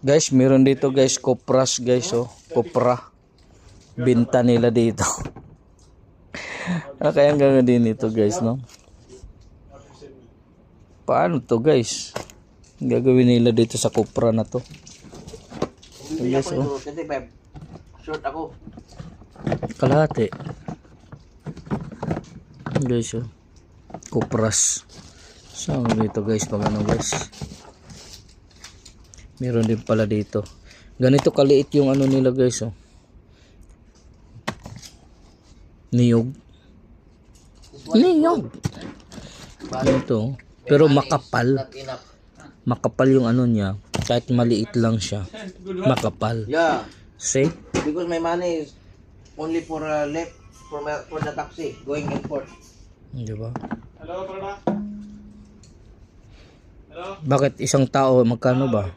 Guys, meron dito guys, kopras guys, oh. Kopra. Binta nila dito. Kaya hanggang din ito guys, no? Paano to guys? Gagawin nila dito sa kopra na to. Guys, oh. Short ako. Kalahati. Guys, oh. Kopras. Saan dito guys, pag ano guys? Meron din pala dito. Ganito kaliit yung ano nila guys, oh. Niyog. Niyog. Ganito. Pero makapal. Makapal yung ano niya. Kahit maliit lang siya. Makapal. Yeah. See? Because my money is only for left for the taxi going airport. Diba? Hello, Hello? Bakit isang tao magkano ba?